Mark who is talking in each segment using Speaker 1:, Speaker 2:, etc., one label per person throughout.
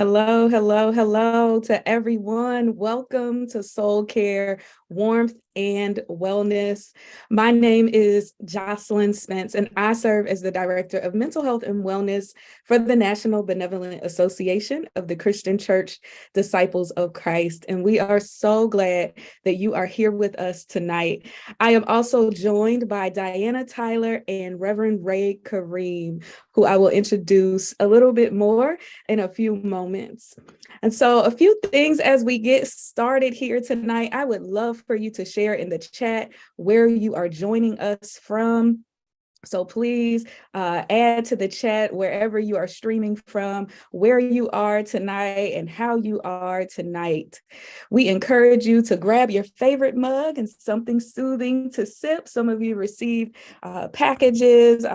Speaker 1: Hello, hello, hello to everyone. Welcome to Soul Care, Warmth and Wellness. My name is Jocelyn Spence, and I serve as the Director of Mental Health and Wellness for the National Benevolent Association of the Christian Church Disciples of Christ. And we are so glad that you are here with us tonight. I am also joined by Diana Tyler and Reverend Ray Kareem, who I will introduce a little bit more in a few moments. And so a few things as we get started here tonight, I would love for you to share in the chat where you are joining us from. So please add to the chat wherever you are streaming from, where you are tonight and how you are tonight. We encourage you to grab your favorite mug and something soothing to sip. Some of you received packages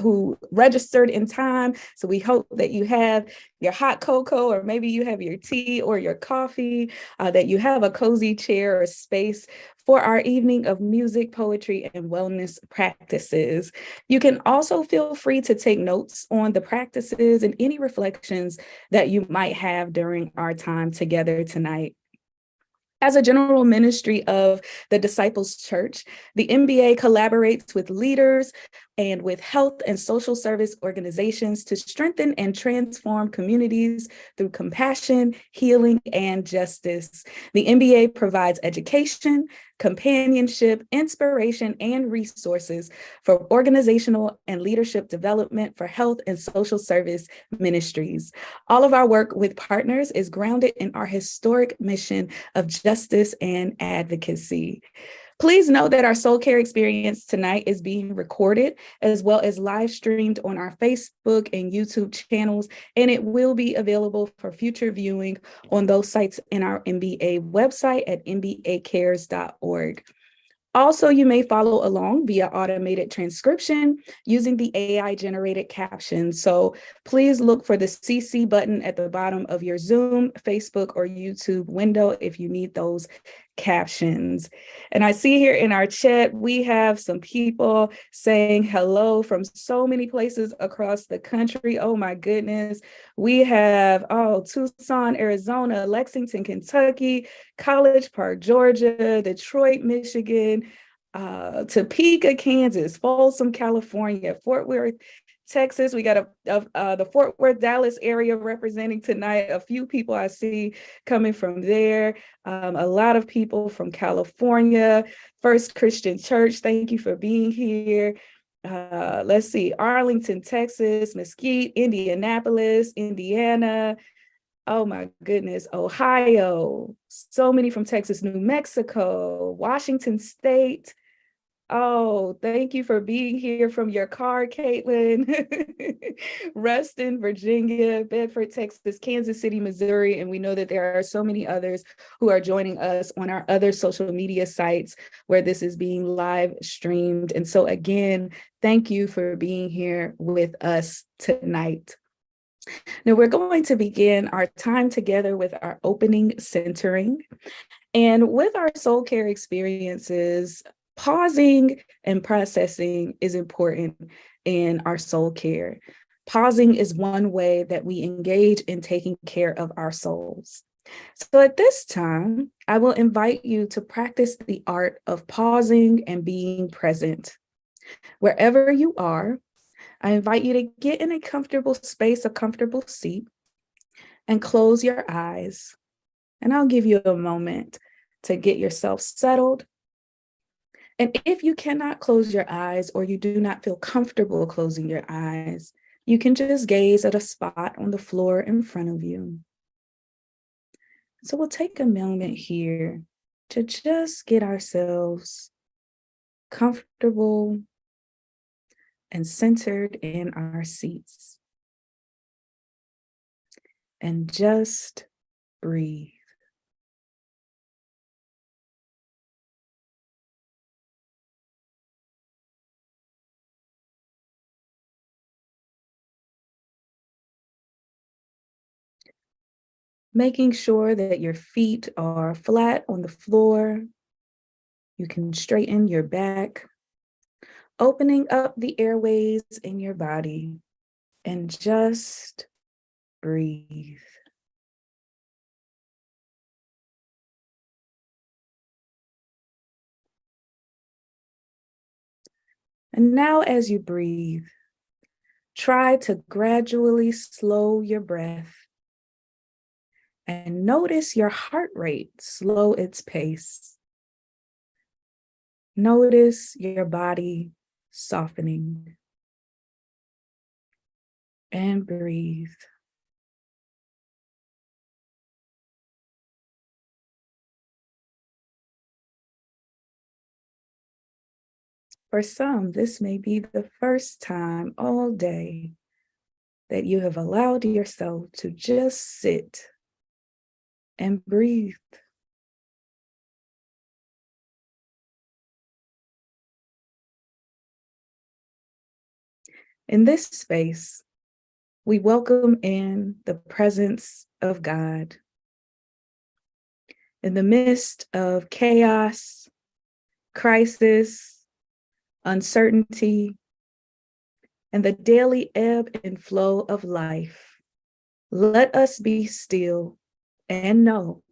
Speaker 1: who registered in time. So we hope that you have your hot cocoa, or maybe you have your tea or your coffee, that you have a cozy chair or space for our evening of music, poetry, and wellness practices. You can also feel free to take notes on the practices and any reflections that you might have during our time together tonight. As a general ministry of the Disciples Church, the MBA collaborates with leaders and with health and social service organizations to strengthen and transform communities through compassion, healing, and justice. The MBA provides education, companionship, inspiration, and resources for organizational and leadership development for health and social service ministries. All of our work with partners is grounded in our historic mission of justice and advocacy. Please note that our soul care experience tonight is being recorded as well as live streamed on our Facebook and YouTube channels, and it will be available for future viewing on those sites in our MBA website at mbacares.org. Also, you may follow along via automated transcription using the AI-generated captions. So please look for the CC button at the bottom of your Zoom, Facebook, or YouTube window if you need those captions. And I see here in our chat, we have some people saying hello from so many places across the country. Oh my goodness. We have, Tucson, Arizona, Lexington, Kentucky, College Park, Georgia, Detroit, Michigan, Topeka, Kansas, Folsom, California, Fort Worth, Texas. We got the Fort Worth, Dallas area representing tonight. A few people I see coming from there. A lot of people from California. First Christian Church, thank you for being here. Let's see, Arlington, Texas, Mesquite, Indianapolis, Indiana. Oh my goodness, Ohio. So many from Texas, New Mexico, Washington State. Oh, thank you for being here from your car, Caitlin. Reston, Virginia, Bedford, Texas, Kansas City, Missouri. And we know that there are so many others who are joining us on our other social media sites where this is being live streamed. And so again, thank you for being here with us tonight. Now we're going to begin our time together with our opening centering. And with our soul care experiences, pausing and processing is important in our soul care. Pausing is one way that we engage in taking care of our souls. So at this time, I will invite you to practice the art of pausing and being present. Wherever you are, I invite you to get in a comfortable space, a comfortable seat, and close your eyes. And I'll give you a moment to get yourself settled. And if you cannot close your eyes or you do not feel comfortable closing your eyes, you can just gaze at a spot on the floor in front of you. So we'll take a moment here to just get ourselves comfortable and centered in our seats. And just breathe. Making sure that your feet are flat on the floor. You can straighten your back, opening up the airways in your body, and just breathe. And now as you breathe, try to gradually slow your breath and notice your heart rate slow its pace. Notice your body softening and breathe. For some, this may be the first time all day that you have allowed yourself to just sit and breathe. In this space, we welcome in the presence of God. In the midst of chaos, crisis, uncertainty, and the daily ebb and flow of life, let us be still and know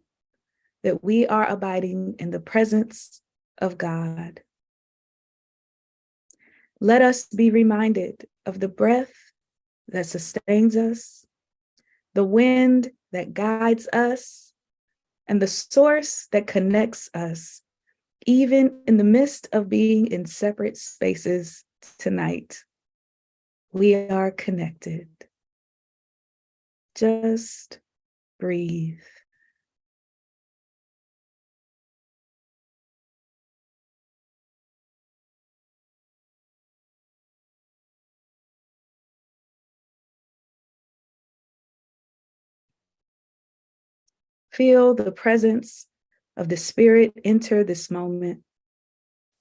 Speaker 1: that we are abiding in the presence of God. Let us be reminded of the breath that sustains us, the wind that guides us, and the source that connects us, even in the midst of being in separate spaces tonight. We are connected. Just breathe. Feel the presence of the Spirit enter this moment,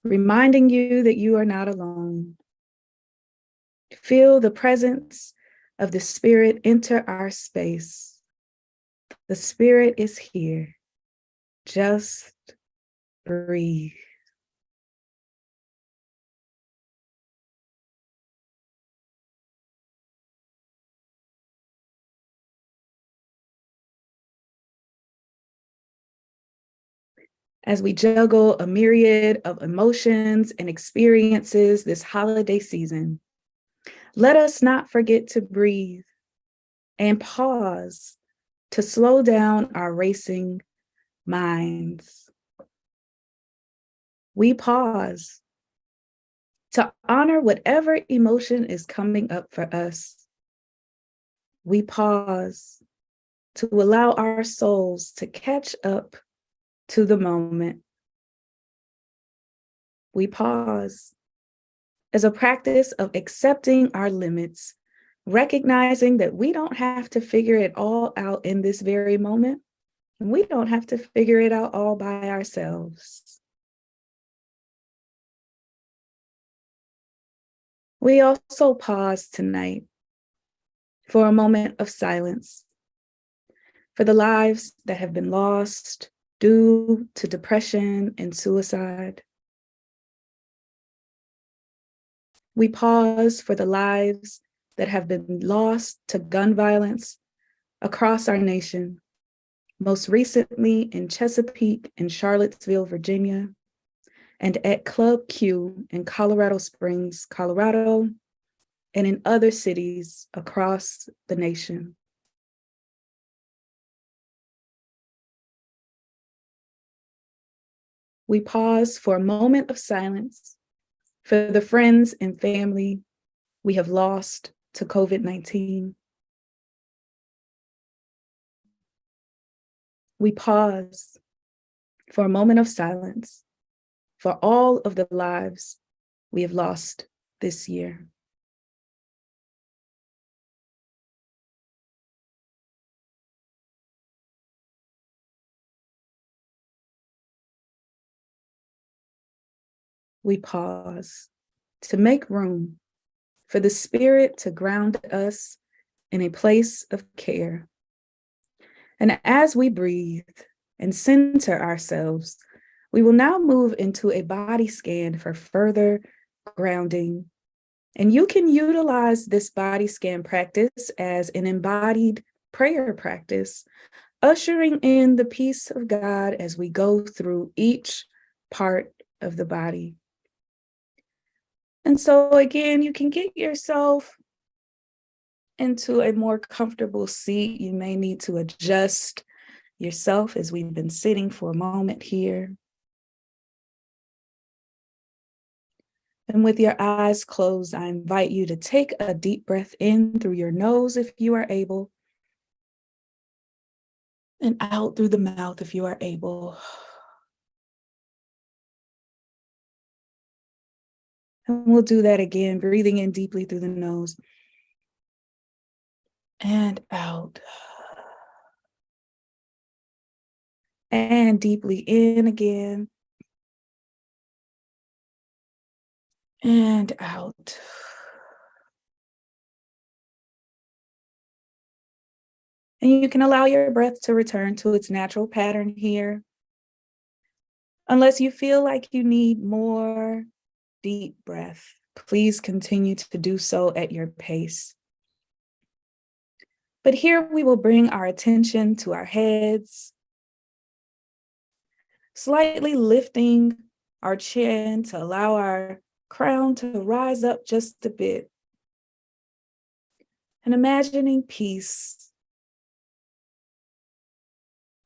Speaker 1: reminding you that you are not alone. Feel the presence of the Spirit enter our space. The Spirit is here. Just breathe. As we juggle a myriad of emotions and experiences this holiday season, let us not forget to breathe and pause to slow down our racing minds. We pause to honor whatever emotion is coming up for us. We pause to allow our souls to catch up to the moment. We pause as a practice of accepting our limits, recognizing that we don't have to figure it all out in this very moment. And we don't have to figure it out all by ourselves. We also pause tonight for a moment of silence for the lives that have been lost due to depression and suicide. We pause for the lives that have been lost to gun violence across our nation, most recently in Chesapeake and Charlottesville, Virginia, and at Club Q in Colorado Springs, Colorado, and in other cities across the nation. We pause for a moment of silence for the friends and family we have lost to COVID-19. We pause for a moment of silence for all of the lives we have lost this year. We pause to make room for the Spirit to ground us in a place of care. And as we breathe and center ourselves, we will now move into a body scan for further grounding. And you can utilize this body scan practice as an embodied prayer practice, ushering in the peace of God as we go through each part of the body. And so again, you can get yourself into a more comfortable seat. You may need to adjust yourself as we've been sitting for a moment here. And with your eyes closed, I invite you to take a deep breath in through your nose if you are able, and out through the mouth if you are able. And we'll do that again, breathing in deeply through the nose and out. And deeply in again and out. And you can allow your breath to return to its natural pattern here. Unless you feel like you need more deep breath, please continue to do so at your pace. But here we will bring our attention to our heads, slightly lifting our chin to allow our crown to rise up just a bit. And imagining peace.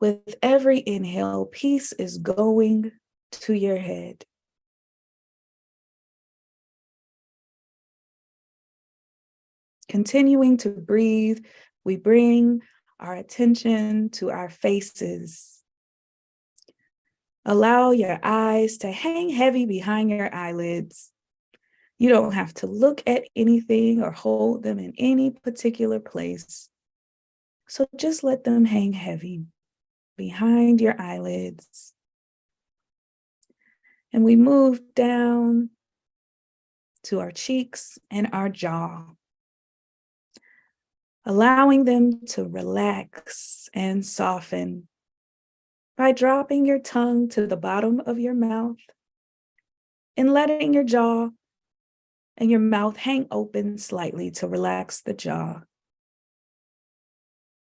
Speaker 1: With every inhale, peace is going to your head. Continuing to breathe, we bring our attention to our faces. Allow your eyes to hang heavy behind your eyelids. You don't have to look at anything or hold them in any particular place. So just let them hang heavy behind your eyelids. And we move down to our cheeks and our jaw, allowing them to relax and soften by dropping your tongue to the bottom of your mouth and letting your jaw and your mouth hang open slightly to relax the jaw.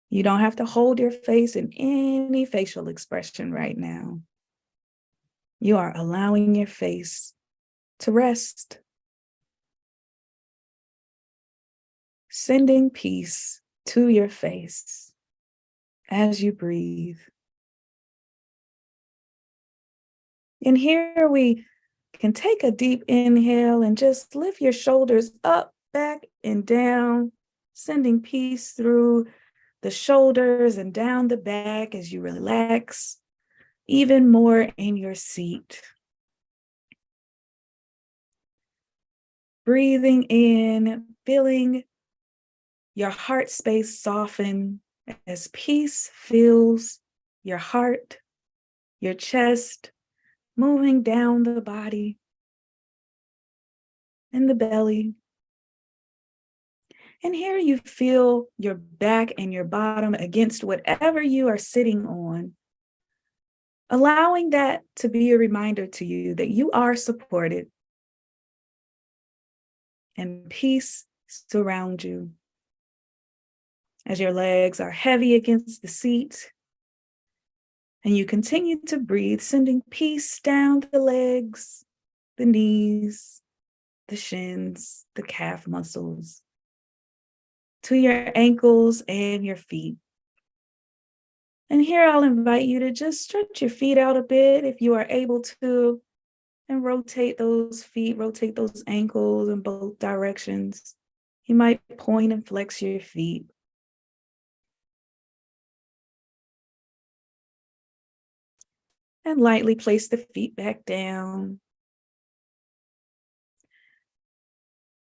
Speaker 1: You don't have to hold your face in any facial expression right now. You are allowing your face to rest, sending peace to your face as you breathe. And here we can take a deep inhale and just lift your shoulders up, back, and down, sending peace through the shoulders and down the back as you relax even more in your seat. Breathing in, feeling your heart space soften as peace fills your heart, your chest, moving down the body and the belly. And here you feel your back and your bottom against whatever you are sitting on, allowing that to be a reminder to you that you are supported and peace surrounds you. As your legs are heavy against the seat, and you continue to breathe, sending peace down the legs, the knees, the shins, the calf muscles, to your ankles and your feet. And here I'll invite you to just stretch your feet out a bit if you are able to, and rotate those feet, rotate those ankles in both directions. You might point and flex your feet. And lightly place the feet back down.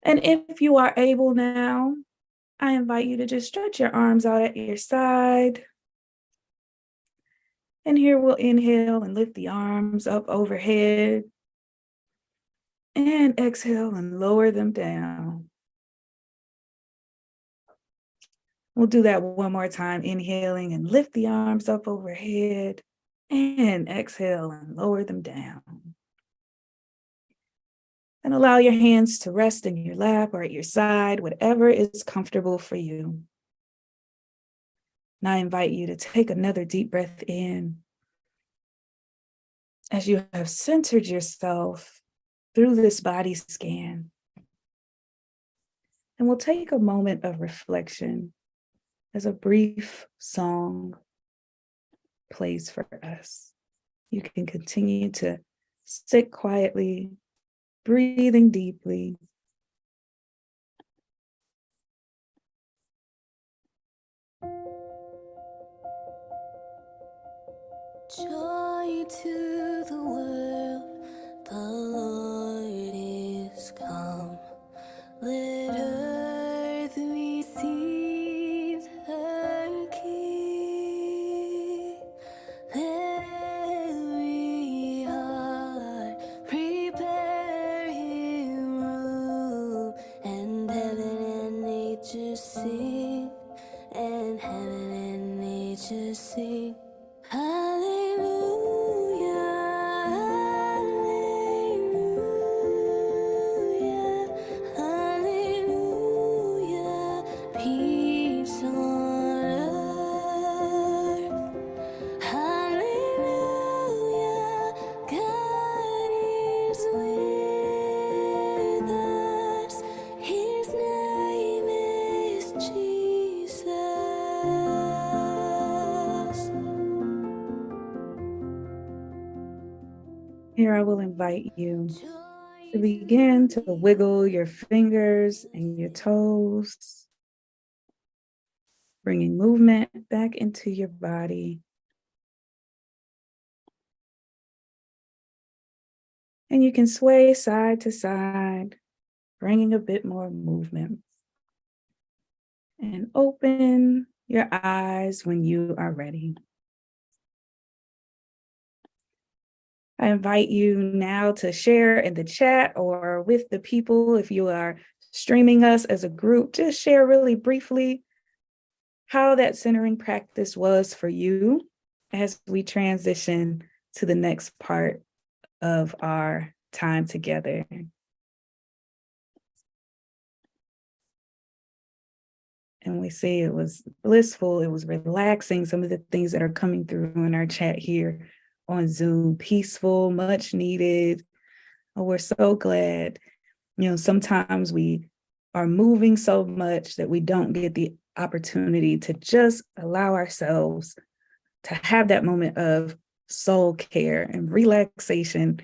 Speaker 1: And if you are able now, I invite you to just stretch your arms out at your side. And here we'll inhale and lift the arms up overhead. And exhale and lower them down. We'll do that one more time, inhaling and lift the arms up overhead. And exhale and lower them down. And allow your hands to rest in your lap or at your side, whatever is comfortable for you. And I invite you to take another deep breath in as you have centered yourself through this body scan. And we'll take a moment of reflection as a brief song plays for us. You can continue to sit quietly, breathing deeply.
Speaker 2: Joy to the world, the Lord is come. Let earth receive her King. Let every heart prepare him room, and heaven and nature sing, and heaven and nature sing. Hallelujah, hallelujah, hallelujah, peace on earth. Hallelujah, God is with us. His name is Jesus.
Speaker 1: Here I will invite you to begin to wiggle your fingers and your toes, bringing movement back into your body. And you can sway side to side, bringing a bit more movement. And open your eyes when you are ready. I invite you now to share in the chat or with the people, if you are streaming us as a group, just share really briefly how that centering practice was for you as we transition to the next part of our time together. And we see it was blissful, it was relaxing, some of the things that are coming through in our chat here on Zoom, peaceful, much needed. Oh, we're so glad. Sometimes we are moving so much that we don't get the opportunity to just allow ourselves to have that moment of soul care and relaxation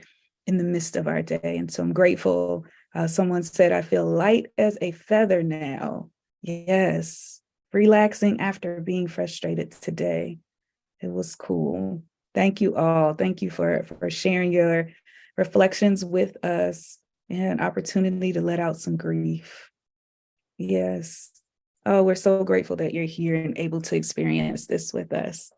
Speaker 1: in the midst of our day. And so I'm grateful. Someone said, I feel light as a feather now. Yes, relaxing after being frustrated today. It was cool. Thank you all. Thank you for sharing your reflections with us and an opportunity to let out some grief. Yes. Oh, we're so grateful that you're here and able to experience this with us.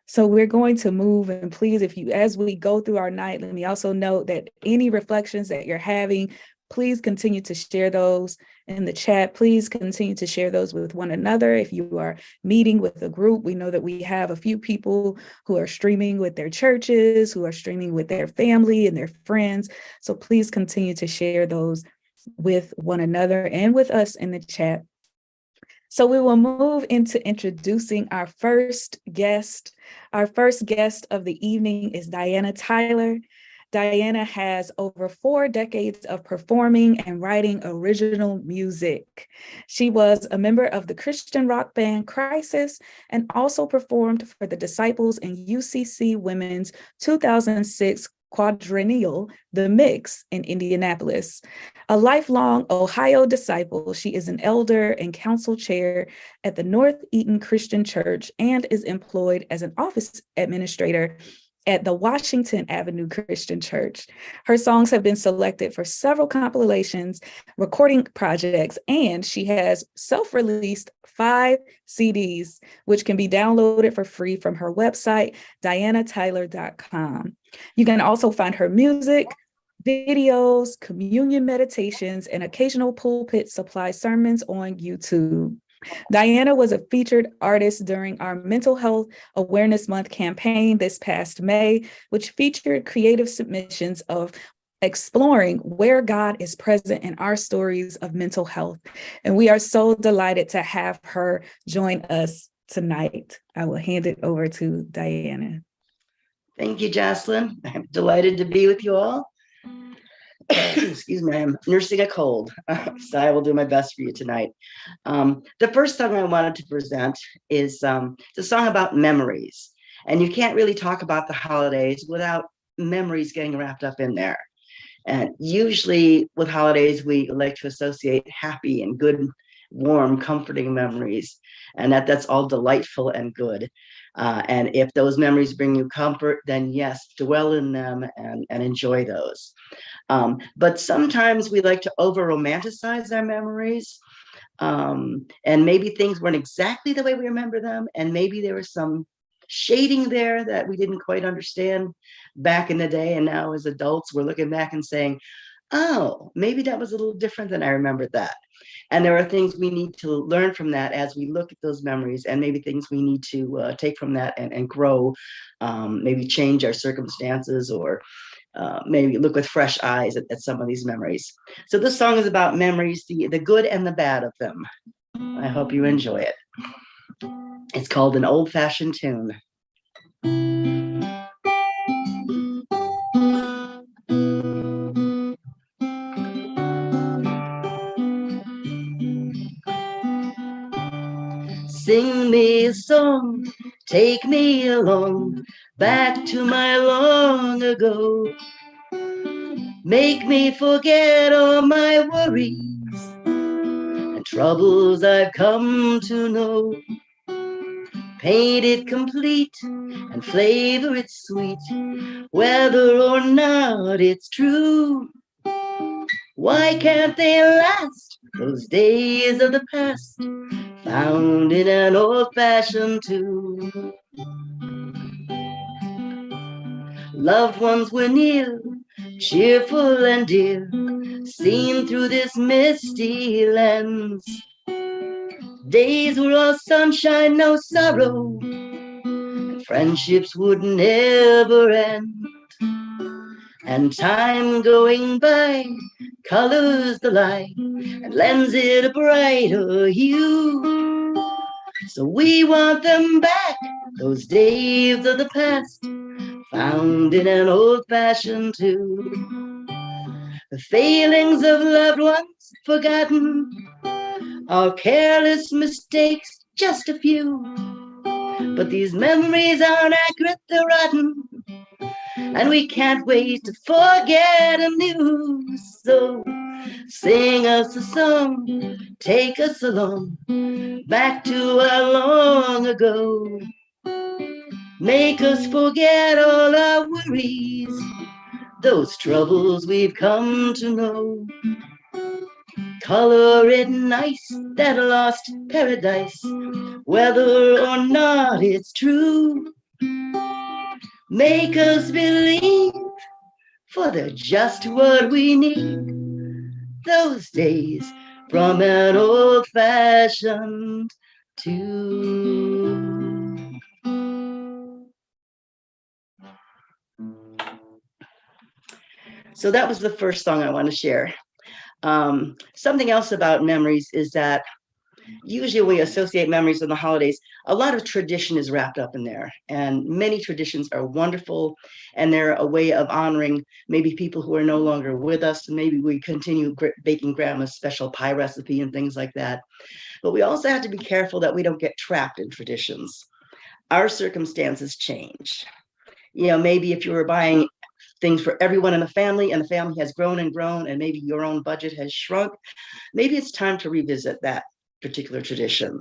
Speaker 1: So we're going to move, and please, as we go through our night, let me also note that any reflections that you're having, please continue to share those in the chat. Please continue to share those with one another. If you are meeting with a group, we know that we have a few people who are streaming with their churches, who are streaming with their family and their friends. So please continue to share those with one another and with us in the chat. So we will move into introducing our first guest. Our first guest of the evening is Diana Tyler. Diana has over 4 decades of performing and writing original music. She was a member of the Christian rock band Crisis and also performed for the Disciples and UCC Women's 2006 quadrennial, The Mix, in Indianapolis. A lifelong Ohio disciple, she is an elder and council chair at the North Eaton Christian Church and is employed as an office administrator at the Washington Avenue Christian Church. Her songs have been selected for several compilations, recording projects, and she has self-released 5 CDs, which can be downloaded for free from her website, dianatyler.com. You can also find her music, videos, communion meditations, and occasional pulpit supply sermons on YouTube. Diana was a featured artist during our Mental Health Awareness Month campaign this past May, which featured creative submissions of exploring where God is present in our stories of mental health. And we are so delighted to have her join us tonight. I will hand it over to Diana.
Speaker 3: Thank you, Jocelyn. I'm delighted to be with you all. Excuse me, I'm nursing a cold, so I will do my best for you tonight. The first song I wanted to present is it's a song about memories. And you can't really talk about the holidays without memories getting wrapped up in there. And usually with holidays, we like to associate happy and good, warm, comforting memories, and that's all delightful and good. And if those memories bring you comfort, then yes, dwell in them and enjoy those. But sometimes we like to over romanticize our memories. And maybe things weren't exactly the way we remember them. And maybe there was some shading there that we didn't quite understand back in the day. And now as adults, we're looking back and saying, oh, maybe that was a little different than I remembered that. And there are things we need to learn from that as we look at those memories, and maybe things we need to take from that and grow, maybe change our circumstances, or maybe look with fresh eyes at some of these memories. So this song is about memories, the good and the bad of them. I hope you enjoy it. It's called An Old-Fashioned Tune. Sing me a song, take me along, back to my long ago. Make me forget all my worries and troubles I've come to know. Paint it complete and flavor it sweet, whether or not it's true. Why can't they last, those days of the past, found in an old-fashioned tune? Loved ones were near, cheerful and dear, seen through this misty lens. Days were all sunshine, no sorrow, and friendships would never end. And time going by colors the light and lends it a brighter hue. So we want them back, those days of the past, found in an old-fashioned tune. The failings of loved ones forgotten, our careless mistakes, just a few. But these memories aren't accurate, they're rotten, and we can't wait to forget anew. So sing us a song, take us along, back to our long ago. Make us forget all our worries, those troubles we've come to know. Color it nice, that lost paradise, whether or not it's true. Make us believe, for they're just what we need, those days from an old-fashioned tune. So that was the first song I want to share. Something else about memories is that usually we associate memories in the holidays. A lot of tradition is wrapped up in there, and many traditions are wonderful, and they're a way of honoring maybe people who are no longer with us. Maybe we continue baking grandma's special pie recipe and things like that. But we also have to be careful that we don't get trapped in traditions. Our circumstances change. You know, maybe if you were buying things for everyone in the family and the family has grown and grown, and maybe your own budget has shrunk, maybe it's time to revisit that particular tradition.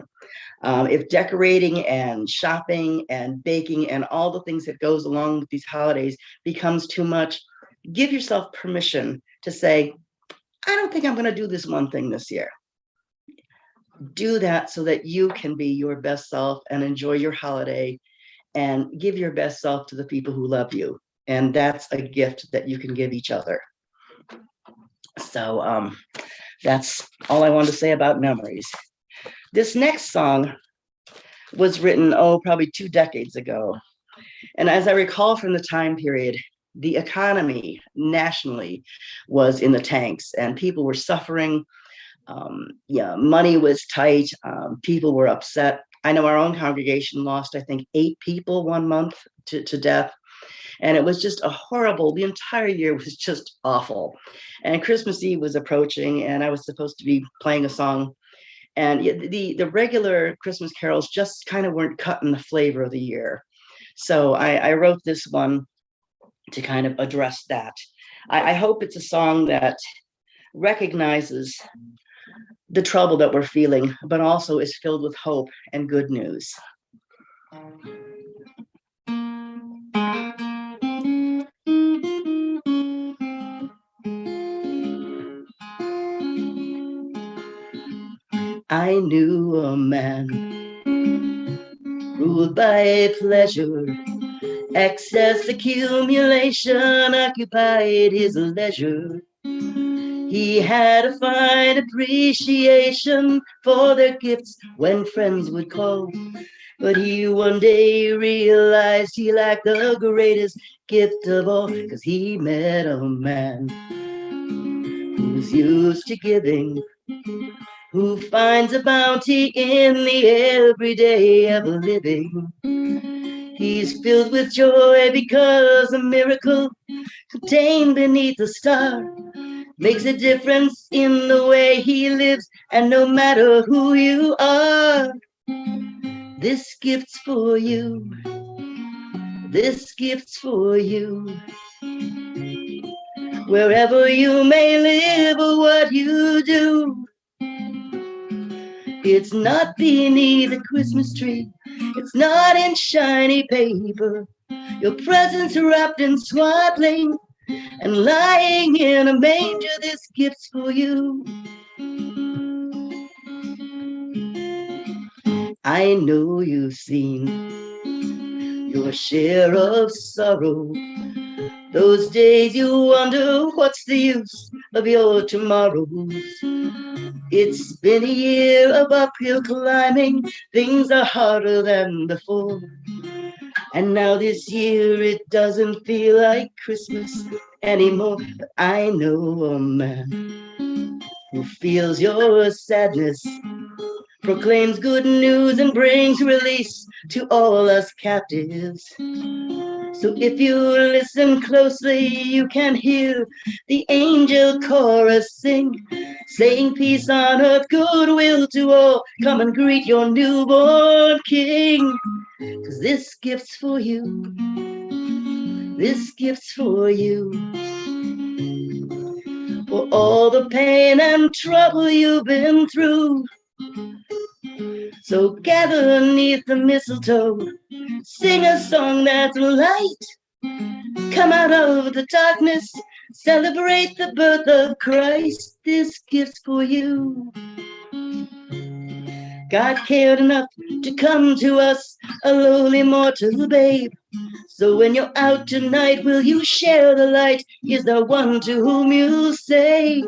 Speaker 3: If decorating and shopping and baking and all the things that goes along with these holidays becomes too much, give yourself permission to say, I don't think I'm going to do this one thing this year. Do that so that you can be your best self and enjoy your holiday and give your best self to the people who love you. And that's a gift that you can give each other. So that's all I wanted to say about memories. This next song was written, probably 2 decades ago. And as I recall from the time period, the economy nationally was in the tanks and people were suffering. Money was tight. People were upset. I know our own congregation lost, I think, 8 people one month to death. And it was just the entire year was just awful. And Christmas Eve was approaching, and I was supposed to be playing a song. And the regular Christmas carols just kind of weren't cutting the flavor of the year. So I wrote this one to kind of address that. I hope it's a song that recognizes the trouble that we're feeling, but also is filled with hope and good news. I knew a man ruled by pleasure, excess accumulation occupied his leisure. He had a fine appreciation for their gifts when friends would call, but he one day realized he lacked the greatest gift of all, 'cause he met a man who's used to giving, who finds a bounty in the everyday of living. He's filled with joy because a miracle contained beneath the star makes a difference in the way he lives, and no matter who you are, this gift's for you. This gift's for you. Wherever you may live or what you do, it's not beneath a Christmas tree. It's not in shiny paper. Your presence wrapped in swaddling and lying in a manger. This gift's for you. I know you've seen your share of sorrow. Those days you wonder what's the use of your tomorrows. It's been a year of uphill climbing. Things are harder than before. And now this year it doesn't feel like Christmas anymore. But I know a man who feels your sadness, proclaims good news and brings release to all us captives. So if you listen closely, you can hear the angel chorus sing, saying peace on earth, goodwill to all. Come and greet your newborn king, 'cause this gift's for you. This gift's for you. For all the pain and trouble you've been through. So gather beneath the mistletoe, sing a song that's light. Come out of the darkness, celebrate the birth of Christ. This gift's for you. God cared enough to come to us, a lowly mortal babe. So when you're out tonight, will you share the light? Is there one to whom you say,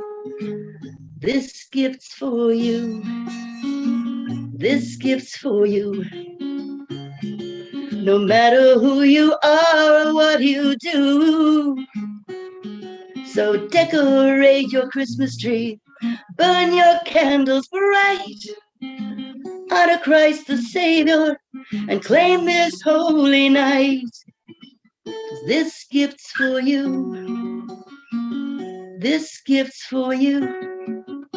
Speaker 3: this gift's for you? This gift's for you. No matter who you are or what you do. So decorate your Christmas tree, burn your candles bright, honor Christ the Savior, and claim this holy night. 'Cause this gift's for you. This gift's for you.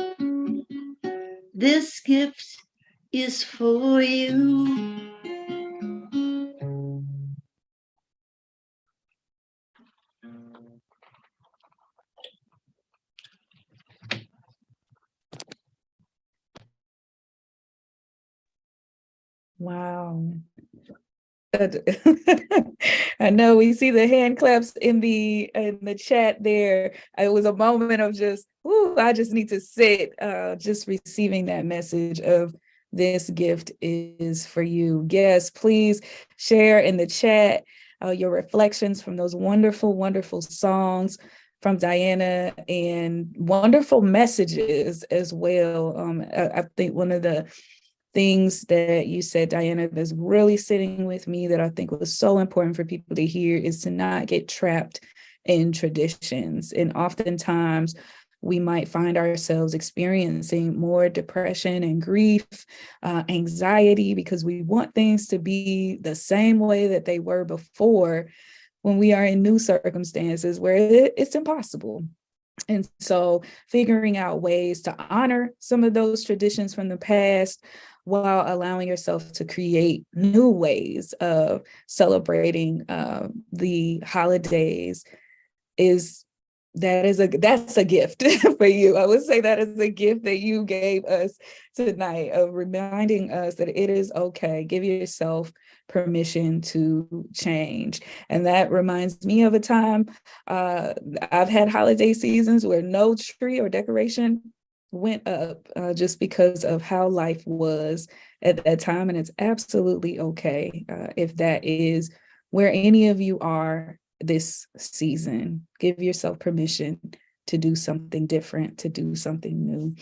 Speaker 3: This gift is for you.
Speaker 1: Wow. I know we see the hand claps in the chat there. It was a moment of just, ooh, I just need to sit, just receiving that message of this gift is for you. Yes, please share in the chat your reflections from those wonderful, wonderful songs from Diana and wonderful messages as well. I think one of the things that you said, Diana, that's really sitting with me that I think was so important for people to hear is to not get trapped in traditions. And oftentimes we might find ourselves experiencing more depression and grief, anxiety, because we want things to be the same way that they were before. when we are in new circumstances where it's impossible. And so figuring out ways to honor some of those traditions from the past while allowing yourself to create new ways of celebrating the holidays that's a gift for you. I would say that is a gift that you gave us tonight, of reminding us that it is okay. Give yourself permission to change. And that reminds me of a time I've had holiday seasons where no tree or decoration went up just because of how life was at that time. And it's absolutely okay if that is where any of you are this season. Give yourself permission to do something different, to do something new.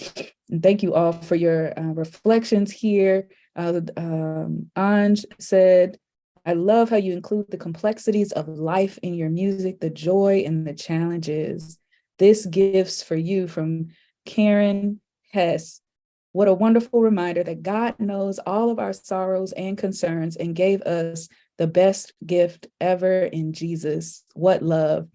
Speaker 1: And thank you all for your reflections here. Anj said, I love how you include the complexities of life in your music, the joy and the challenges. This gifts for you, from Karen Hess. What a wonderful reminder that God knows all of our sorrows and concerns and gave us the best gift ever in Jesus. What love.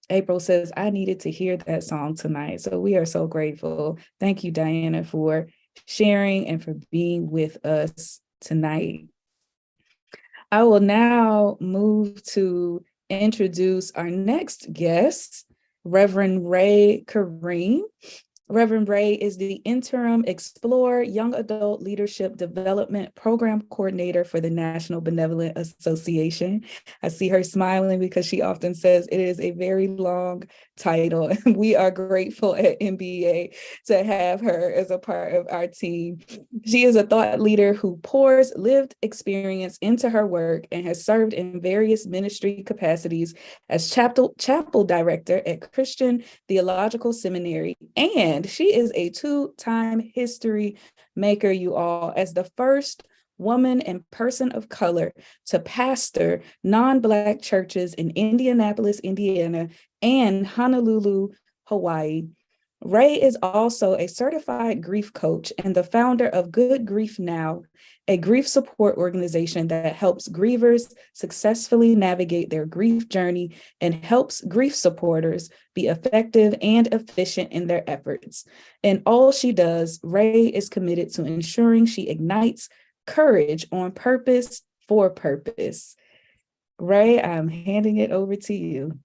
Speaker 1: April says, I needed to hear that song tonight. So we are so grateful. Thank you, Diana, for sharing and for being with us tonight. I will now move to introduce our next guest, Reverend Ray Kareem. Reverend Ray is the Interim Explore Young Adult Leadership Development Program Coordinator for the National Benevolent Association. I see her smiling because she often says it is a very long title. And we are grateful at NBA to have her as a part of our team. She is a thought leader who pours lived experience into her work and has served in various ministry capacities as chapel director at Christian Theological Seminary, and she is a two-time history maker, you all, as the first woman and person of color to pastor non-Black churches in Indianapolis, Indiana, and Honolulu, Hawaii. Ray is also a certified grief coach and the founder of Good Grief Now, a grief support organization that helps grievers successfully navigate their grief journey and helps grief supporters be effective and efficient in their efforts. In all she does, Ray is committed to ensuring she ignites courage on purpose for purpose. Ray, I'm handing it over to you.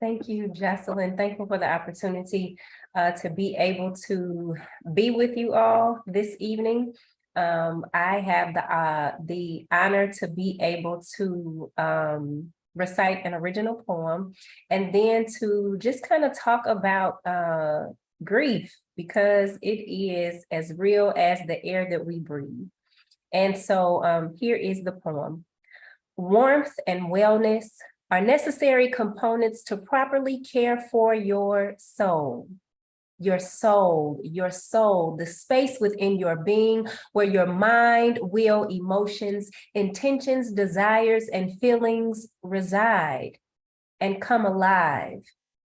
Speaker 4: Thank you, Jocelyn. Thankful for the opportunity to be able to be with you all this evening. I have the honor to be able to recite an original poem and then to just kind of talk about grief, because it is as real as the air that we breathe. And so here is the poem. Warmth and wellness are necessary components to properly care for your soul. Your soul, the space within your being where your mind, will, emotions, intentions, desires, and feelings reside and come alive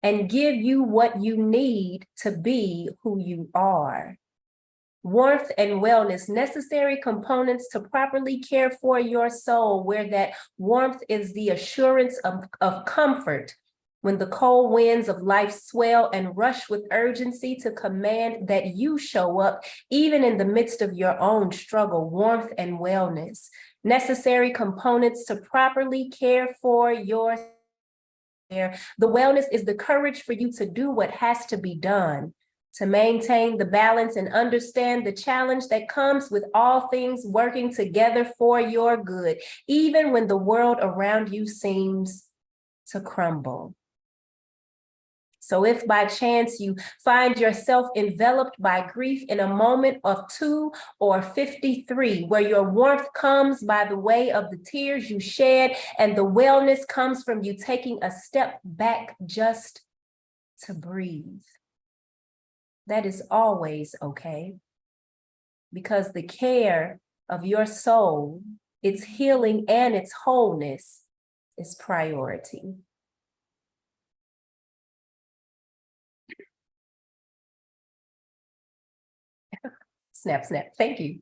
Speaker 4: and give you what you need to be who you are. Warmth and wellness, necessary components to properly care for your soul, where that warmth is the assurance of comfort when the cold winds of life swell and rush with urgency to command that you show up, even in the midst of your own struggle. Warmth and wellness, necessary components to properly care for your soul. The wellness is the courage for you to do what has to be done, to maintain the balance and understand the challenge that comes with all things working together for your good, even when the world around you seems to crumble. So if by chance you find yourself enveloped by grief in a moment of 2 or 53, where your warmth comes by the way of the tears you shed, and the wellness comes from you taking a step back just to breathe, that is always okay, because the care of your soul, its healing and its wholeness is priority. Snap, snap. Thank you.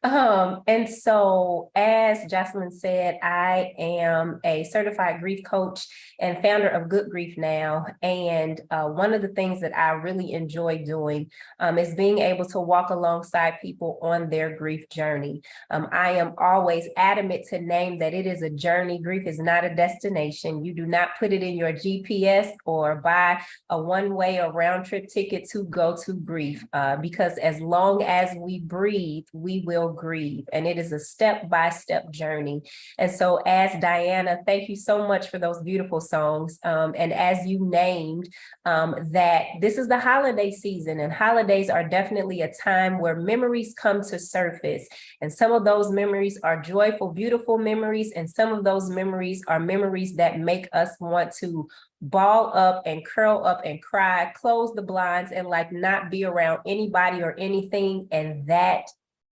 Speaker 4: And so, as Jocelyn said, I am a certified grief coach and founder of Good Grief Now. And one of the things that I really enjoy doing is being able to walk alongside people on their grief journey. I am always adamant to name that it is a journey. Grief is not a destination. You do not put it in your GPS or buy a one-way or round-trip ticket to go to grief, because as long as we breathe, we will grieve. And it is a step-by-step journey. And so as Diana, thank you so much for those beautiful songs. And as you named, that this is the holiday season, and holidays are definitely a time where memories come to surface. And some of those memories are joyful, beautiful memories. And some of those memories are memories that make us want to ball up and curl up and cry, close the blinds, and like not be around anybody or anything. And that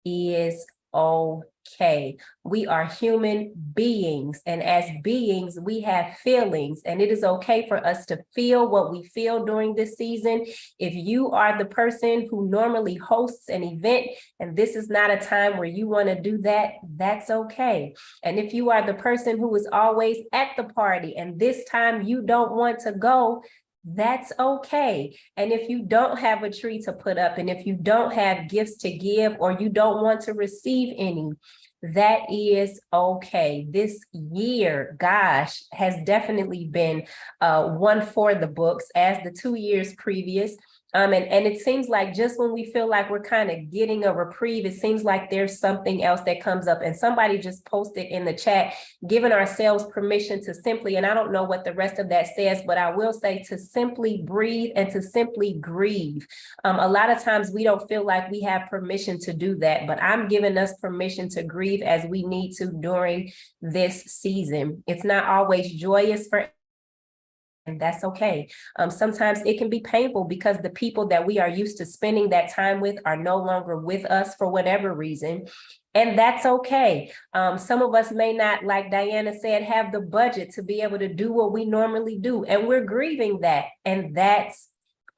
Speaker 4: is okay. We are human beings, and as beings, we have feelings, and it is okay for us to feel what we feel during this season. If you are the person who normally hosts an event and this is not a time where you want to do that, that's okay. And if you are the person who is always at the party and this time you don't want to go, that's okay. And if you don't have a tree to put up, and if you don't have gifts to give, or you don't want to receive any, that is okay. This year, gosh, has definitely been one for the books, as the 2 years previous. And it seems like just when we feel like we're kind of getting a reprieve, it seems like there's something else that comes up. And somebody just posted in the chat, giving ourselves permission to simply, and I don't know what the rest of that says, but I will say to simply breathe and to simply grieve. A lot of times we don't feel like we have permission to do that, but I'm giving us permission to grieve as we need to during this season. It's not always joyous for, and that's okay. Sometimes it can be painful because the people that we are used to spending that time with are no longer with us for whatever reason. And that's okay. Some of us may not, like Diana said, have the budget to be able to do what we normally do. And we're grieving that. And that's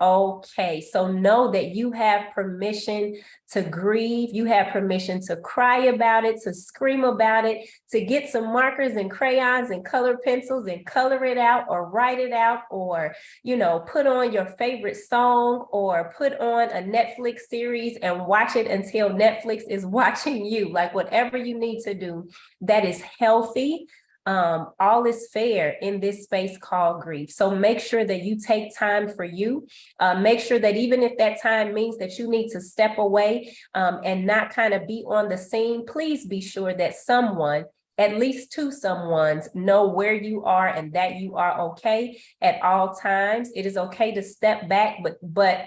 Speaker 4: okay. So know that you have permission to grieve. You have permission to cry about it, to scream about it, to get some markers and crayons and color pencils and color it out or write it out, or, you know, put on your favorite song or put on a Netflix series and watch it until Netflix is watching you. Like whatever you need to do that is healthy. All is fair in this space called grief. So make sure that you take time for you. Make sure that even if that time means that you need to step away and not kind of be on the scene, please be sure that someone, at least two someones, know where you are and that you are okay at all times. It is okay to step back, but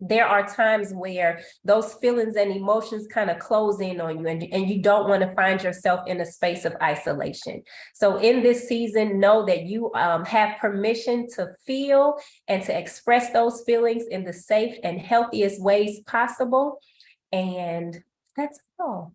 Speaker 4: there are times where those feelings and emotions kind of close in on you, and you don't want to find yourself in a space of isolation. So in this season, know that you have permission to feel and to express those feelings in the safe and healthiest ways possible. And that's all.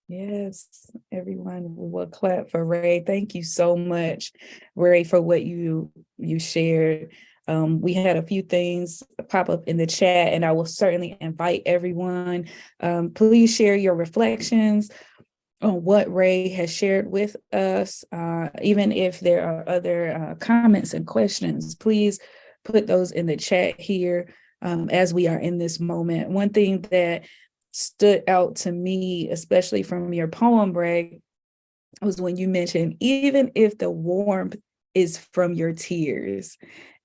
Speaker 1: Yes, everyone will clap for Ray. Thank you so much, Ray, for what you shared. We had a few things pop up in the chat, and I will certainly invite everyone. Please share your reflections on what Ray has shared with us. Even if there are other comments and questions, please put those in the chat here as we are in this moment. One thing that stood out to me, especially from your poem, Ray, was when you mentioned, even if the warmth is from your tears.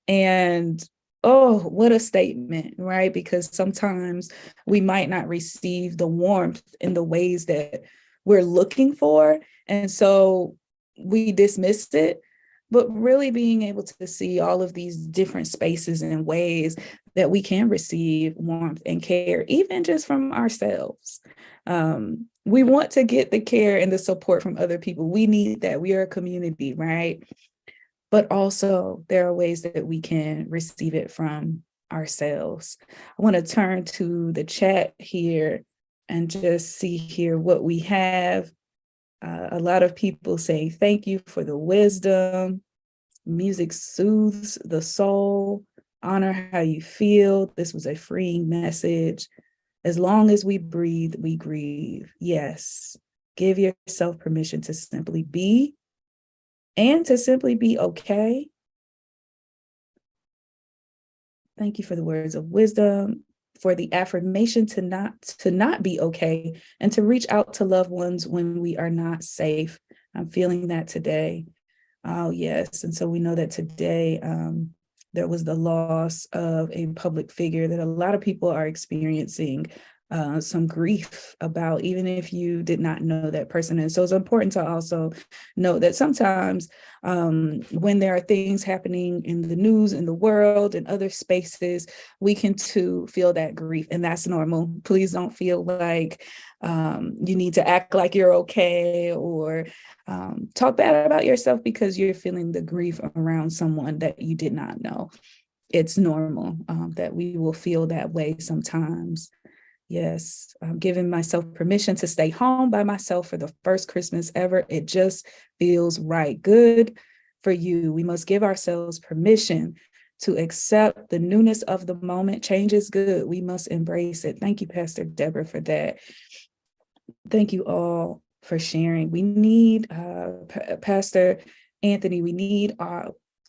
Speaker 1: And oh, what a statement, right? Because sometimes we might not receive the warmth in the ways that we're looking for. And so we dismiss it. But really being able to see all of these different spaces and ways that we can receive warmth and care, even just from ourselves. We want to get the care and the support from other people. We need that. We are a community, right? But also there are ways that we can receive it from ourselves. I want to turn to the chat here and just see here what we have. A lot of people saying, thank you for the wisdom. Music soothes the soul. honor how you feel. This was a freeing message. As long as we breathe, we grieve. Yes. Give yourself permission to simply be and to simply be okay. Thank you for the words of wisdom, for the affirmation to not be okay, and to reach out to loved ones when we are not safe. I'm feeling that today. Oh, yes. And so we know that today there was the loss of a public figure that a lot of people are experiencing some grief about, even if you did not know that person. And so it's important to also know that sometimes when there are things happening in the news, in the world, in other spaces, we can too feel that grief, and that's normal. Please don't feel like you need to act like you're okay or talk bad about yourself because you're feeling the grief around someone that you did not know. It's normal that we will feel that way sometimes. Yes, I'm giving myself permission to stay home by myself for the first Christmas ever. It just feels right. Good for you. We must give ourselves permission to accept the newness of the moment. Change is good. We must embrace it. Thank you, Pastor Deborah, for that. Thank you all for sharing. We need, Pastor Anthony, we need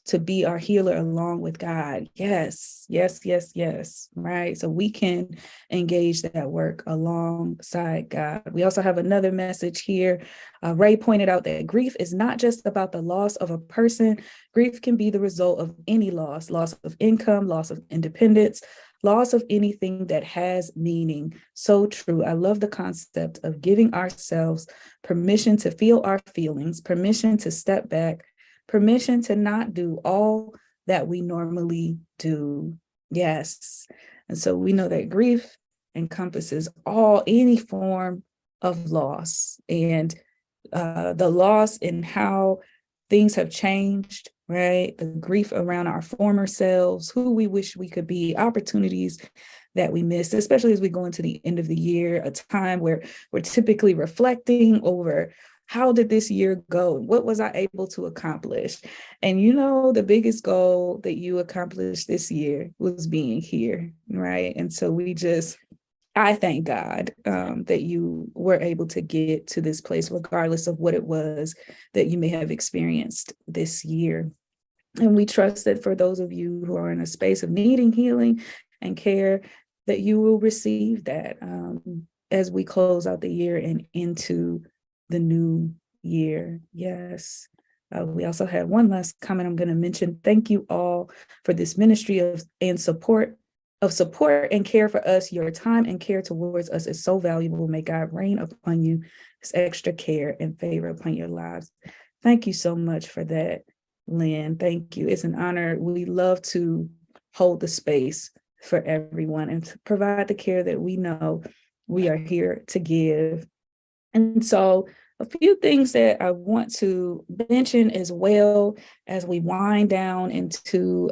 Speaker 1: to be our healer along with God. Yes, yes, yes, yes, right? So we can engage that work alongside God. We also have another message here. Ray pointed out that grief is not just about the loss of a person. Grief can be the result of any loss of income, loss of independence, loss of anything that has meaning. So true. I love the concept of giving ourselves permission to feel our feelings, permission to step back, permission to not do all that we normally do. Yes. And so we know that grief encompasses any form of loss, and the loss in how things have changed, right? The grief around our former selves, who we wish we could be, opportunities that we missed, especially as we go into the end of the year, a time where we're typically reflecting over how did this year go? What was I able to accomplish? And the biggest goal that you accomplished this year was being here, right? And so I thank God that you were able to get to this place, regardless of what it was that you may have experienced this year. And we trust that for those of you who are in a space of needing healing and care, that you will receive that as we close out the year and into the new year. Yes. We also had one last comment I'm going to mention. Thank you all for this ministry of support and care for us. Your time and care towards us is so valuable. May God rain upon you His extra care and favor upon your lives. Thank you so much for that, Lynn. Thank you. It's an honor. We love to hold the space for everyone and to provide the care that we know we are here to give. And so a few things that I want to mention as well as we wind down into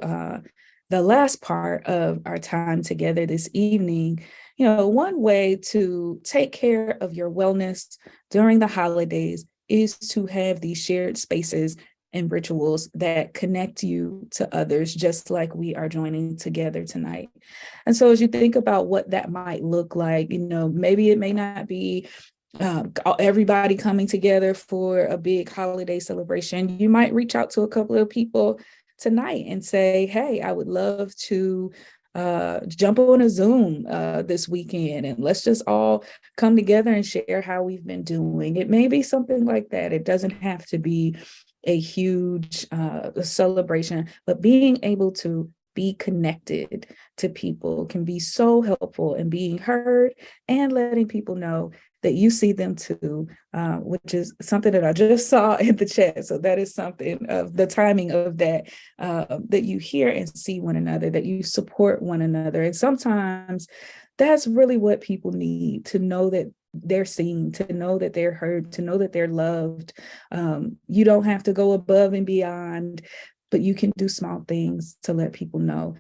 Speaker 1: the last part of our time together this evening. One way to take care of your wellness during the holidays is to have these shared spaces and rituals that connect you to others, just like we are joining together tonight. And so as you think about what that might look like, maybe it may not be everybody coming together for a big holiday celebration. You might reach out to a couple of people tonight and say, hey, I would love to jump on a Zoom this weekend, and let's just all come together and share how we've been doing. It may be something like that. It doesn't have to be a huge celebration, but being able to be connected to people can be so helpful in being heard and letting people know that you see them too, which is something that I just saw in the chat. So that is something of the timing of that, that you hear and see one another, that you support one another. And sometimes that's really what people need, to know that they're seen, to know that they're heard, to know that they're loved. You don't have to go above and beyond, but you can do small things to let people know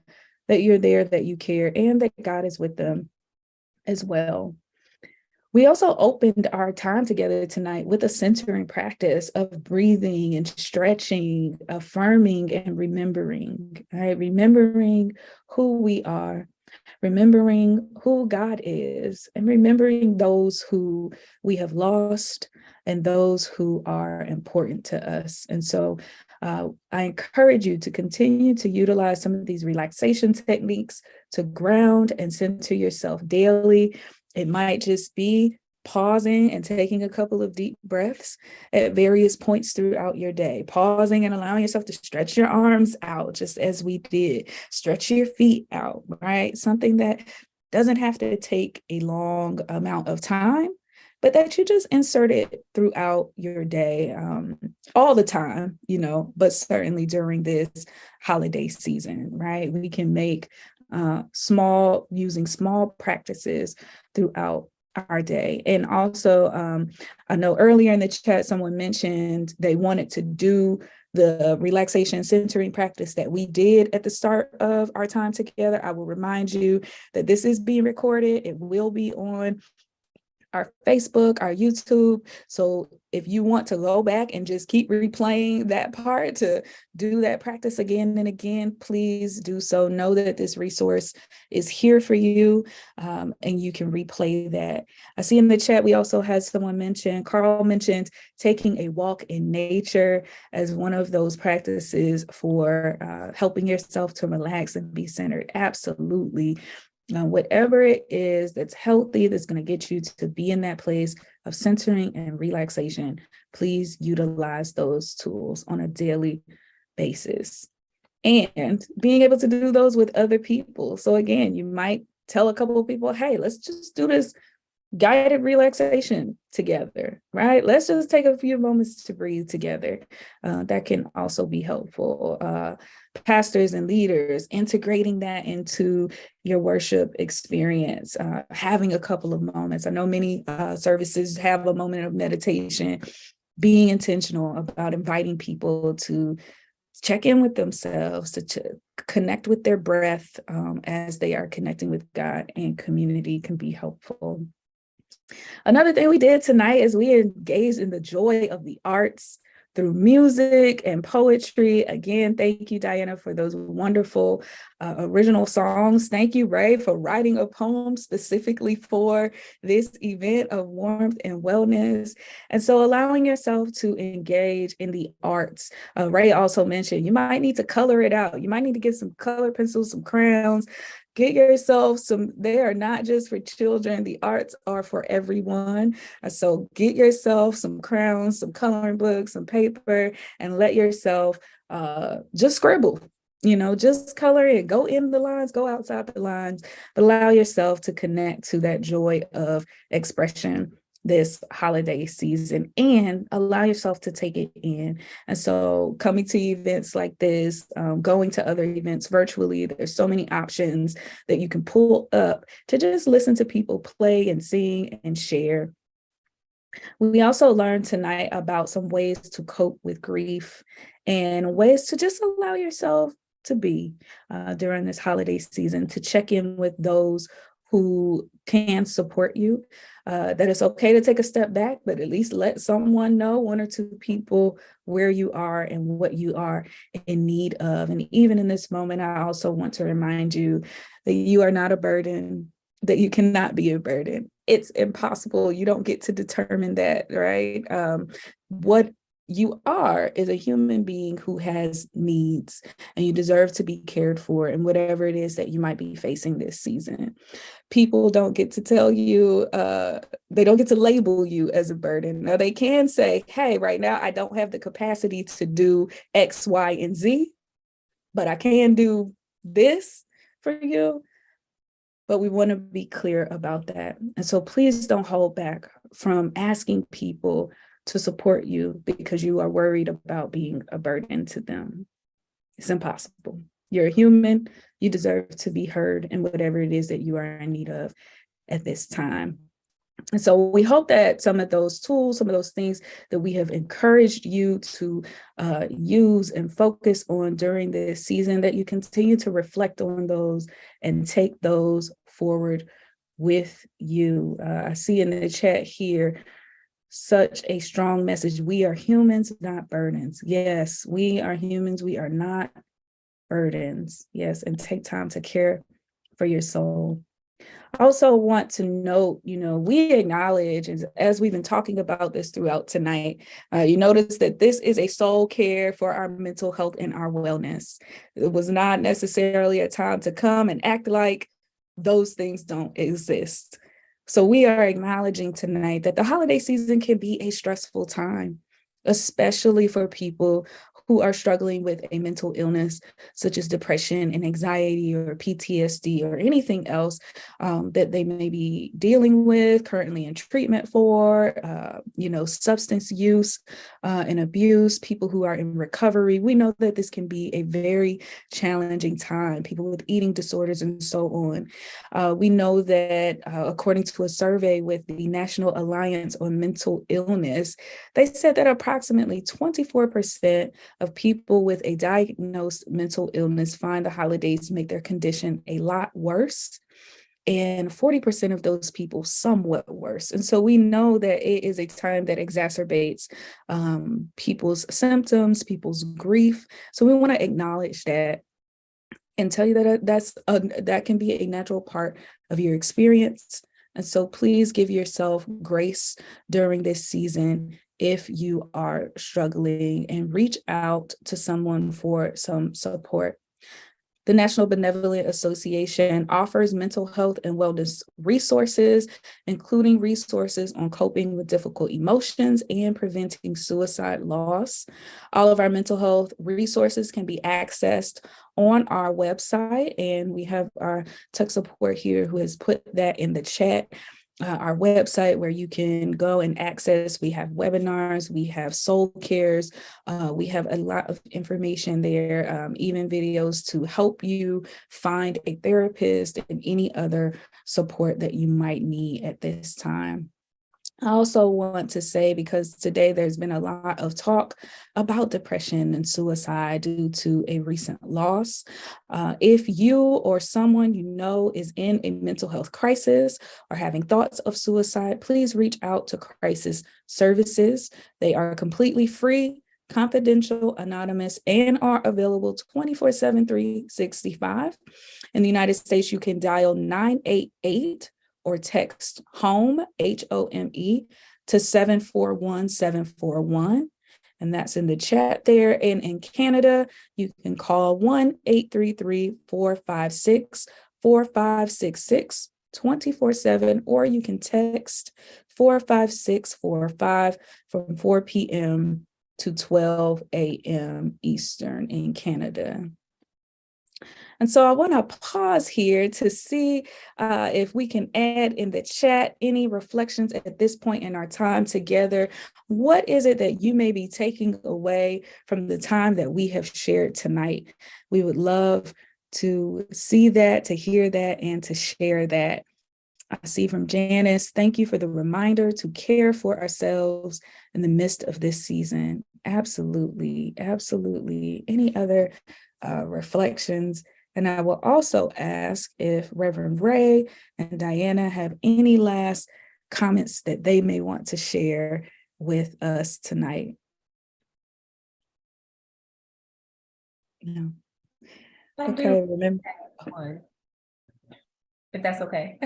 Speaker 1: that you're there, that you care, and that God is with them as well. We also opened our time together tonight with a centering practice of breathing and stretching, affirming and remembering, right? Remembering who we are, remembering who God is, and remembering those who we have lost and those who are important to us. And so I encourage you to continue to utilize some of these relaxation techniques to ground and center yourself daily. It might just be pausing and taking a couple of deep breaths at various points throughout your day, pausing and allowing yourself to stretch your arms out, just as we did, stretch your feet out, right? Something that doesn't have to take a long amount of time, but that you just insert it throughout your day, all the time, but certainly during this holiday season, right? We can make using small practices throughout our day. And also, I know earlier in the chat, someone mentioned they wanted to do the relaxation centering practice that we did at the start of our time together. I will remind you that this is being recorded. It will be on our Facebook, our YouTube. So if you want to go back and just keep replaying that part to do that practice again and again, please do so. Know that this resource is here for you, and you can replay that. I see in the chat, we also had someone mention, Carl mentioned taking a walk in nature as one of those practices for helping yourself to relax and be centered. Absolutely. Whatever it is that's healthy, that's going to get you to be in that place of centering and relaxation, please utilize those tools on a daily basis. And being able to do those with other people. So again, you might tell a couple of people, hey, let's just do this guided relaxation together, right? Let's just take a few moments to breathe together. That can also be helpful. Pastors and leaders, integrating that into your worship experience, having a couple of moments. I know many services have a moment of meditation, being intentional about inviting people to check in with themselves, to connect with their breath as they are connecting with God, and community can be helpful. Another thing we did tonight is we engaged in the joy of the arts through music and poetry. Again, thank you, Diana, for those wonderful original songs. Thank you, Ray, for writing a poem specifically for this event of warmth and wellness. And so allowing yourself to engage in the arts. Ray also mentioned you might need to color it out. You might need to get some color pencils, some crayons. Get yourself some, they are not just for children, the arts are for everyone. So get yourself some crayons, some coloring books, some paper, and let yourself just scribble, just color it, go in the lines, go outside the lines, but allow yourself to connect to that joy of expression this holiday season and allow yourself to take it in. And so coming to events like this, going to other events virtually, there's so many options that you can pull up to just listen to people play and sing and share. We also learned tonight about some ways to cope with grief and ways to just allow yourself to be during this holiday season, to check in with those who can support you, that it's okay to take a step back, but at least let someone know, one or two people, where you are and what you are in need of. And even in this moment, I also want to remind you that you are not a burden, that you cannot be a burden. It's impossible. You don't get to determine that, right? What you are is a human being who has needs, and you deserve to be cared for in whatever it is that you might be facing this season. People don't get to tell you, they don't get to label you as a burden. Now they can say, hey, right now I don't have the capacity to do X, Y, and Z, but I can do this for you. But we want to be clear about that. And so please don't hold back from asking people to support you because you are worried about being a burden to them. It's impossible. You're a human. You deserve to be heard in whatever it is that you are in need of at this time. And so we hope that some of those tools, some of those things that we have encouraged you to use and focus on during this season, that you continue to reflect on those and take those forward with you. I see in the chat here such a strong message. We are humans, not burdens. Yes, we are humans. We are not burdens. Yes, and take time to care for your soul. I also want to note, we acknowledge, as we've been talking about this throughout tonight, you notice that this is a soul care for our mental health and our wellness. It was not necessarily a time to come and act like those things don't exist. So we are acknowledging tonight that the holiday season can be a stressful time, especially for people who are struggling with a mental illness, such as depression and anxiety or PTSD or anything else that they may be dealing with, currently in treatment for, substance use and abuse, people who are in recovery. We know that this can be a very challenging time, people with eating disorders and so on. We know that according to a survey with the National Alliance on Mental Illness, they said that approximately 24% of people with a diagnosed mental illness find the holidays make their condition a lot worse, and 40% of those people somewhat worse. And so we know that it is a time that exacerbates people's symptoms, people's grief. So we want to acknowledge that and tell you that that can be a natural part of your experience. And so please give yourself grace during this season if you are struggling, and reach out to someone for some support. The National Benevolent Association offers mental health and wellness resources, including resources on coping with difficult emotions and preventing suicide loss. All of our mental health resources can be accessed on our website, and we have our tech support here who has put that in the chat. Our website where you can go and access. We have webinars, we have soul cares, we have a lot of information there, even videos to help you find a therapist and any other support that you might need at this time. I also want to say, because today there's been a lot of talk about depression and suicide due to a recent loss. If you or someone you know is in a mental health crisis or having thoughts of suicide, please reach out to Crisis Services. They are completely free, confidential, anonymous, and are available 24/7, 365. In the United States, you can dial 988 or text HOME, HOME, to 741-741. And that's in the chat there. And in Canada, you can call 1-833-456-4566 24/7, or you can text 45645 from 4 p.m. to 12 a.m. Eastern in Canada. And so I want to pause here to see if we can add in the chat any reflections at this point in our time together. What is it that you may be taking away from the time that we have shared tonight? We would love to see that, to hear that, and to share that. I see from Janice, thank you for the reminder to care for ourselves in the midst of this season. Absolutely, absolutely. Any other reflections? And I will also ask if Reverend Ray and Diana have any last comments that they may want to share with us tonight. No. Okay, remember.
Speaker 4: One, if that's okay.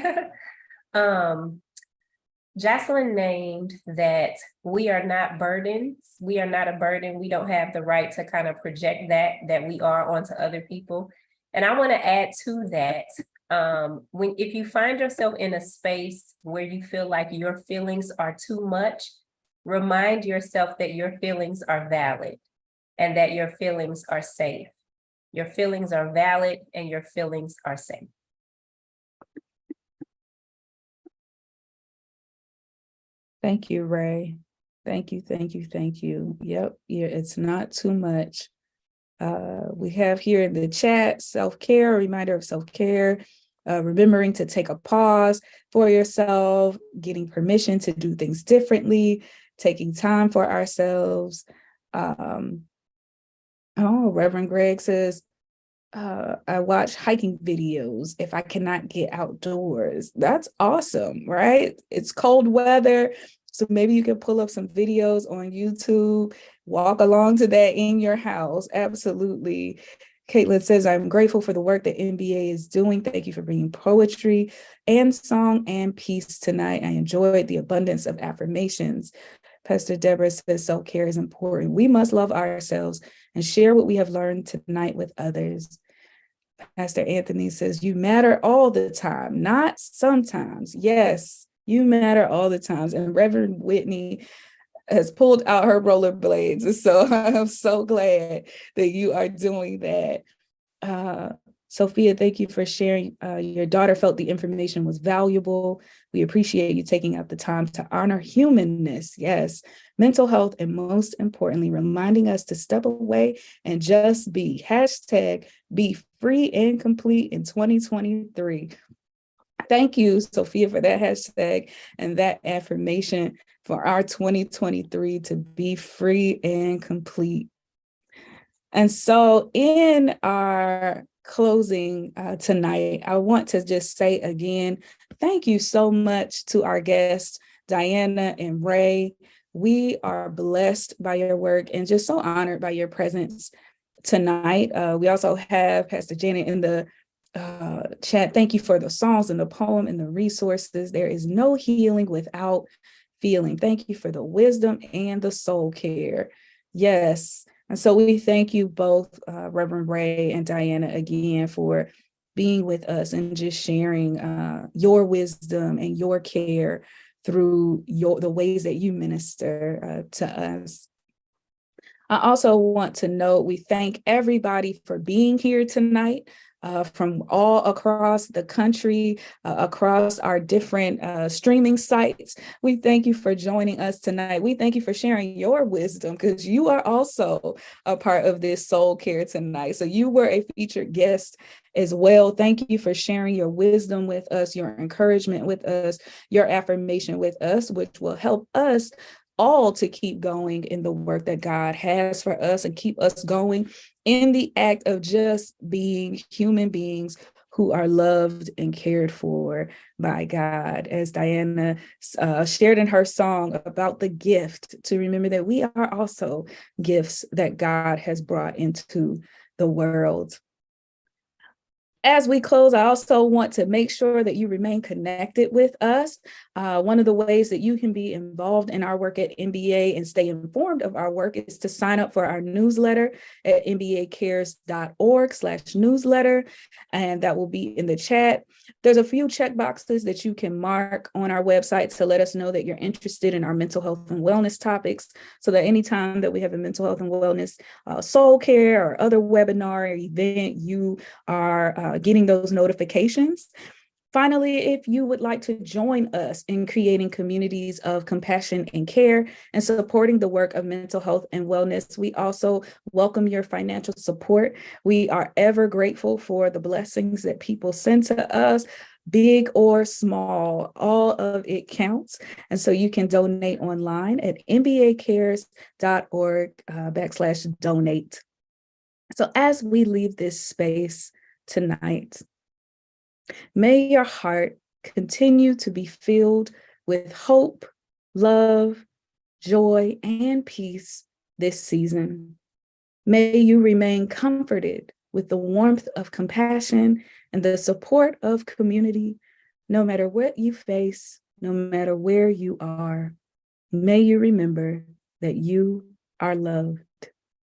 Speaker 4: Jocelyn named that we are not burdens. We are not a burden. We don't have the right to kind of project that we are onto other people. And I want to add to that, if you find yourself in a space where you feel like your feelings are too much, remind yourself that your feelings are valid and that your feelings are safe. Your feelings are valid and your feelings are safe.
Speaker 1: Thank you, Ray. Thank you, thank you, thank you. Yep, yeah, it's not too much. We have here in the chat, self-care, a reminder of self-care, remembering to take a pause for yourself, getting permission to do things differently, taking time for ourselves. Reverend Greg says, I watch hiking videos if I cannot get outdoors. That's awesome, right? It's cold weather. So maybe you can pull up some videos on YouTube, walk along to that in your house. Absolutely. Caitlin says, I'm grateful for the work that NBA is doing. Thank you for bringing poetry and song and peace tonight. I enjoyed the abundance of affirmations. Pastor Deborah says self-care is important. We must love ourselves and share what we have learned tonight with others. Pastor Anthony says, you matter all the time, not sometimes. Yes, you matter all the times. And Reverend Whitney has pulled out her rollerblades. And so I'm so glad that you are doing that. Sophia, thank you for sharing. Your daughter felt the information was valuable. We appreciate you taking out the time to honor humanness. Yes, mental health, and most importantly, reminding us to step away and just be. Hashtag be free and complete in 2023. Thank you, Sophia, for that hashtag and that affirmation for our 2023 to be free and complete. And so in our closing tonight, I want to just say again, thank you so much to our guests, Diana and Ray. We are blessed by your work and just so honored by your presence tonight. We also have Pastor Janet in the chat. Thank you for the songs and the poem and the resources. There is no healing without feeling. Thank you for the wisdom and the soul care. Yes. And so we thank you both, Reverend Ray and Diana, again, for being with us and just sharing your wisdom and your care through the ways that you minister to us. I also want to note, we thank everybody for being here tonight. From all across the country, across our different streaming sites. We thank you for joining us tonight. We thank you for sharing your wisdom, because you are also a part of this soul care tonight. So you were a featured guest as well. Thank you for sharing your wisdom with us, your encouragement with us, your affirmation with us, which will help us all to keep going in the work that God has for us and keep us going in the act of just being human beings who are loved and cared for by God. As Diana shared in her song about the gift, to remember that we are also gifts that God has brought into the world. As we close, I also want to make sure that you remain connected with us. One of the ways that you can be involved in our work at NBA and stay informed of our work is to sign up for our newsletter at nbacares.org/newsletter, and that will be in the chat. There's a few check boxes that you can mark on our website to let us know that you're interested in our mental health and wellness topics, so that anytime that we have a mental health and wellness soul care or other webinar or event, you are getting those notifications. Finally, if you would like to join us in creating communities of compassion and care and supporting the work of mental health and wellness, we also welcome your financial support. We are ever grateful for the blessings that people send to us, big or small, all of it counts. And so you can donate online at nbacares.org/donate. So as we leave this space tonight, may your heart continue to be filled with hope, love, joy, and peace this season. May you remain comforted with the warmth of compassion and the support of community, no matter what you face, no matter where you are. May you remember that you are loved.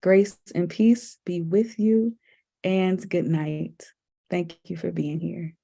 Speaker 1: Grace and peace be with you, and good night. Thank you for being here.